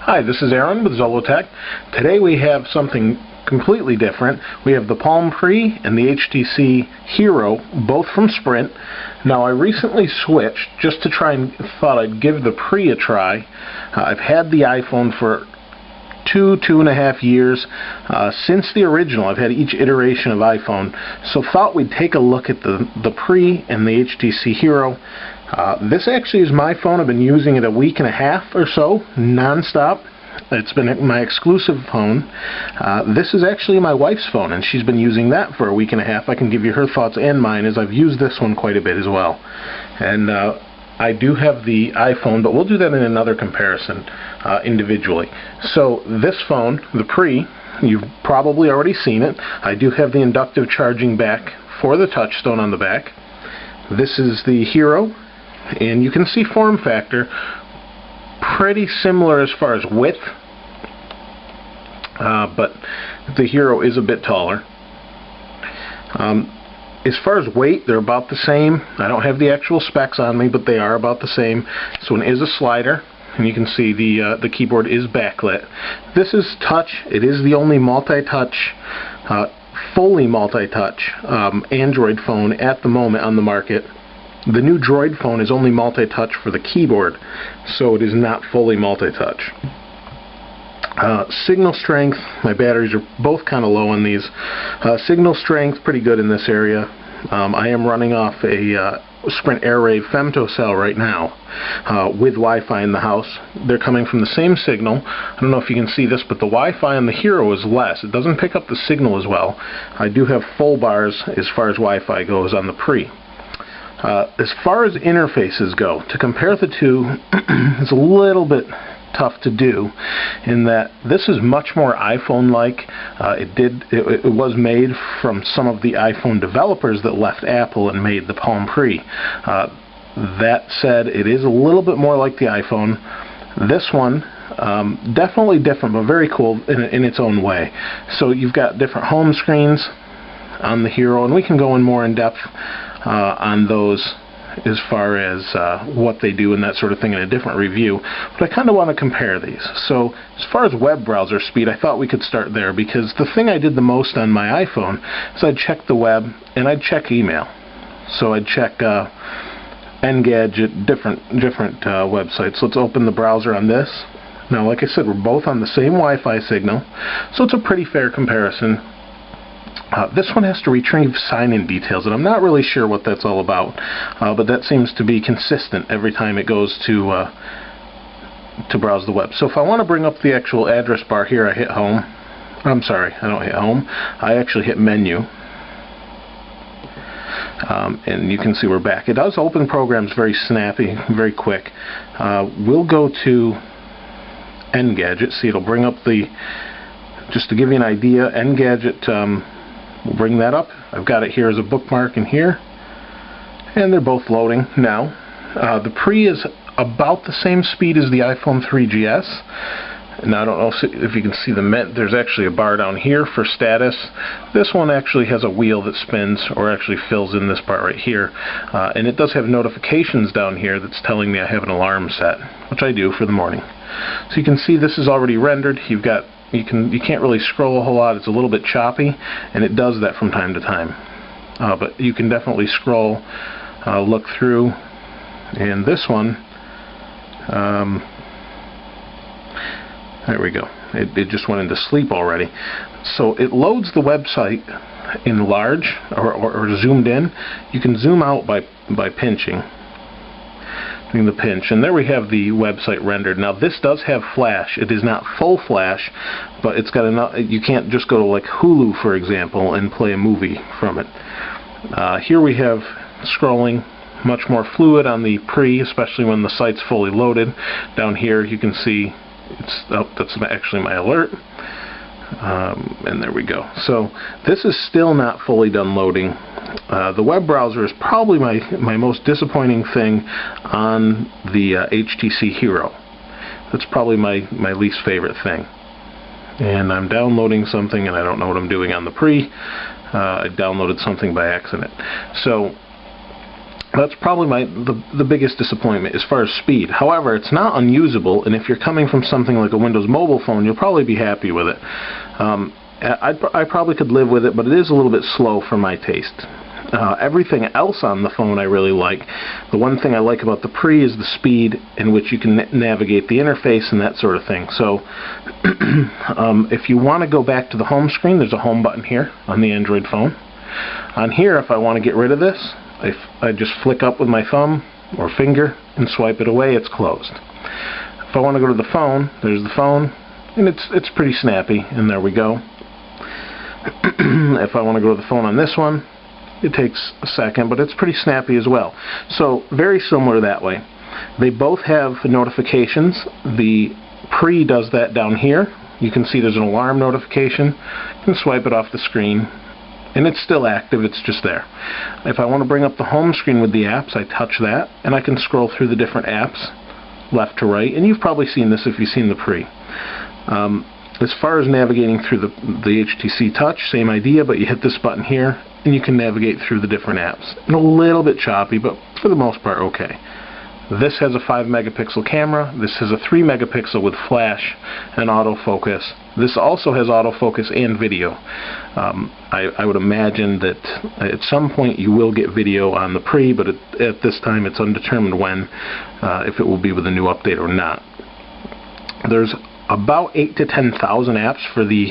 Hi, this is Aaron with Zollotech. Today we have something completely different. We have the Palm Pre and the HTC Hero, both from Sprint. Now I recently switched just to try and thought I'd give the Pre a try. I've had the iPhone for two and a half years. Since the original, I've had each iteration of iPhone, so thought we'd take a look at the Pre and the HTC Hero. This actually is my phone. I've been using it a week and a half or so, non-stop. It's been my exclusive phone. This is actually my wife's phone, and she's been using that for a week and a half. I can give you her thoughts and mine, as I've used this one quite a bit as well. And I do have the iPhone, but we'll do that in another comparison individually. So this phone, the Pre, you've probably already seen it. I do have the inductive charging back for the touchstone on the back. This is the Hero, and you can see form factor pretty similar as far as width, but the Hero is a bit taller. As far as weight, they're about the same. I don't have the actual specs on me, but they are about the same. This one is a slider, and you can see the keyboard is backlit. This is touch. It is the only multi-touch, fully multi-touch Android phone at the moment on the market. The new Droid phone is only multi-touch for the keyboard, so it is not fully multi-touch. Signal strength, my batteries are both kind of low on these. Signal strength, pretty good in this area. I am running off a Sprint AirRave femtocell right now with Wi-Fi in the house. They're coming from the same signal. I don't know if you can see this, but the Wi-Fi on the Hero is less. It doesn't pick up the signal as well. I do have full bars as far as Wi-Fi goes on the Pre. As far as interfaces go, to compare the two is a little bit tough to do, in that this is much more iPhone-like. It was made from some of the iPhone developers that left Apple and made the Palm Pre. That said, it is a little bit more like the iPhone. This one, definitely different, but very cool in its own way. So you've got different home screens on the Hero, and we can go in more in depth on those as far as what they do and that sort of thing in a different review, but I kind of want to compare these. So as far as web browser speed, I thought we could start there, because the thing I did the most on my iPhone is I'd check the web and I'd check email. So I'd check Engadget, different websites. Let's open the browser on this. Now, like I said, we're both on the same Wi-Fi signal, so it's a pretty fair comparison. This one has to retrieve sign-in details, and I'm not really sure what that's all about, but that seems to be consistent every time it goes to browse the web. So if I want to bring up the actual address bar here, I hit home. I'm sorry, I don't hit home. I actually hit menu. And you can see we're back. It does open programs very snappy, very quick. We'll go to Engadget. See, it'll bring up the, just to give you an idea, Engadget, we'll bring that up. I've got it here as a bookmark in here, and they're both loading now. The Pre is about the same speed as the iPhone 3GS. Now I don't know if you can see there's actually a bar down here for status. This one actually has a wheel that spins, or actually fills in this part right here, and it does have notifications down here that's telling me I have an alarm set, which I do for the morning. So you can see this is already rendered. You can't really scroll a whole lot. It's a little bit choppy, and it does that from time to time. But you can definitely scroll, look through, and this one, there we go. It just went into sleep already. So it loads the website in large or zoomed in. You can zoom out by pinching. The pinch, and there we have the website rendered. Now this does have flash. It is not full flash, but it's got enough. You can't just go to like Hulu, for example, and play a movie from it. Here we have scrolling much more fluid on the Pre, especially when the site's fully loaded. Down here you can see that's actually my alert, and there we go. So this is still not fully done loading. The web browser is probably my most disappointing thing on the HTC Hero. That's probably my least favorite thing. And I'm downloading something, and I don't know what I'm doing on the Pre. I downloaded something by accident. So that's probably the biggest disappointment as far as speed. However, it's not unusable, and if you're coming from something like a Windows mobile phone, you'll probably be happy with it. I probably could live with it, but it is a little bit slow for my taste. Everything else on the phone I really like. The one thing I like about the Pre is the speed in which you can navigate the interface and that sort of thing. So if you want to go back to the home screen, there's a home button here on the Android phone. On here, if I want to get rid of this, I just flick up with my thumb or finger and swipe it away. It's closed. If I want to go to the phone, there's the phone, and it's pretty snappy, and there we go. If I want to go to the phone on this one, it takes a second, but it's pretty snappy as well. So very similar that way. They both have notifications. The Pre does that down here. You can see there's an alarm notification. You can swipe it off the screen, and it's still active, it's just there. If I want to bring up the home screen with the apps, I touch that, and I can scroll through the different apps left to right, and you've probably seen this if you've seen the Pre. As far as navigating through the HTC Touch, same idea, but you hit this button here, and you can navigate through the different apps. And a little bit choppy, but for the most part, okay. This has a 5-megapixel camera. This has a 3-megapixel with flash and autofocus. This also has autofocus and video. I would imagine that at some point you will get video on the Pre, but at this time it's undetermined when, if it will be with a new update or not. There's about 8,000 to 10,000 apps for the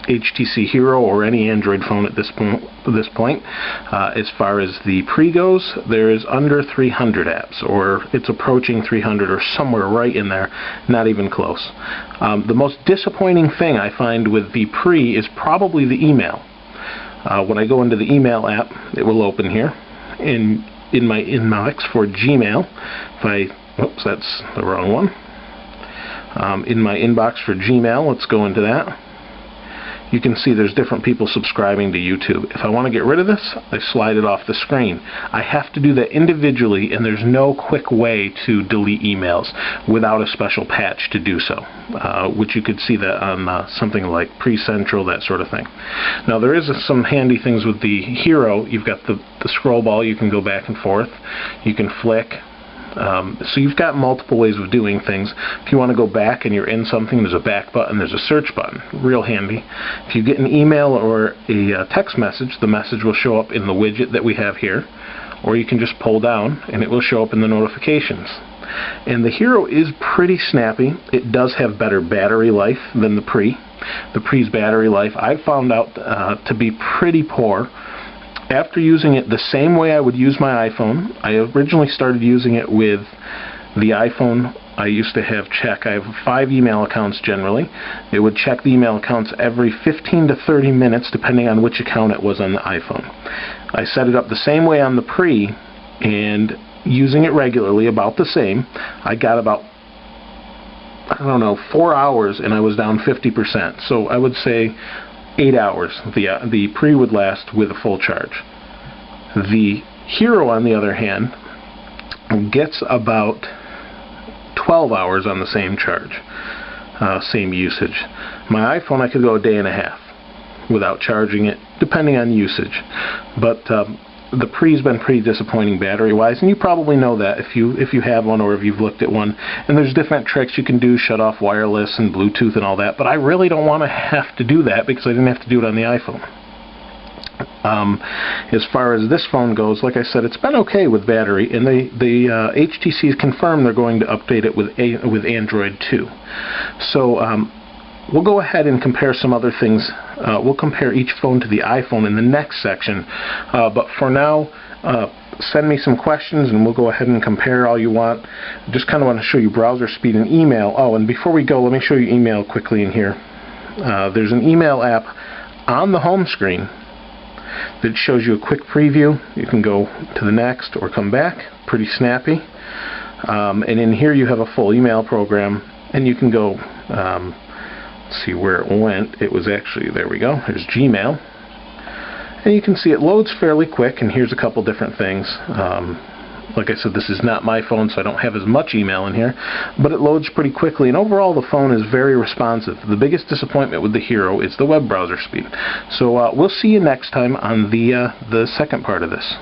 HTC Hero or any Android phone at this point. As far as the Pre goes, there is under 300 apps, or it's approaching 300 or somewhere right in there, not even close. The most disappointing thing I find with the Pre is probably the email. When I go into the email app, it will open here in my inbox for Gmail. Oops, that's the wrong one. In my inbox for Gmail, let's go into that. You can see there's different people subscribing to YouTube. If I want to get rid of this, I slide it off the screen. I have to do that individually, and there's no quick way to delete emails without a special patch to do so, which you could see that on something like Pre-Central, that sort of thing. Now, there is some handy things with the Hero. You've got the scroll ball. You can go back and forth. You can flick. So you've got multiple ways of doing things. If you want to go back and you're in something, there's a back button, there's a search button. Real handy. If you get an email or a text message, the message will show up in the widget that we have here, or you can just pull down and it will show up in the notifications. And the Hero is pretty snappy. It does have better battery life than the Pre. The Pre's battery life I've found out to be pretty poor. After using it the same way I would use my iPhone, I originally started using it with the iPhone. I used to have I have 5 email accounts generally. It would check the email accounts every 15 to 30 minutes depending on which account it was on the iPhone. I set it up the same way on the Pre, and using it regularly, about the same, I got about, I don't know, 4 hours and I was down 50%. So I would say 8 hours the Pre would last with a full charge. The Hero, on the other hand, gets about 12 hours on the same charge, same usage. My iPhone, I could go a day and a half without charging it, depending on usage. But the Pre's been pretty disappointing battery-wise, and you probably know that if you have one or if you've looked at one. And there's different tricks you can do, shut off wireless and Bluetooth and all that, but I really don't want to have to do that because I didn't have to do it on the iPhone. As far as this phone goes, like I said, it's been okay with battery, and the HTC has confirmed they're going to update it with Android 2. So we'll go ahead and compare some other things. We'll compare each phone to the iPhone in the next section. But for now, send me some questions and we'll go ahead and compare all you want. Just kind of want to show you browser speed and email. Oh, and before we go, let me show you email quickly in here. There's an email app on the home screen that shows you a quick preview. You can go to the next or come back. Pretty snappy. And in here you have a full email program, and you can go see where it went. It was actually, there we go, there's Gmail, and you can see it loads fairly quick, and here's a couple different things. Like I said, this is not my phone, so I don't have as much email in here, but it loads pretty quickly, and overall the phone is very responsive. The biggest disappointment with the Hero is the web browser speed. So we'll see you next time on the second part of this.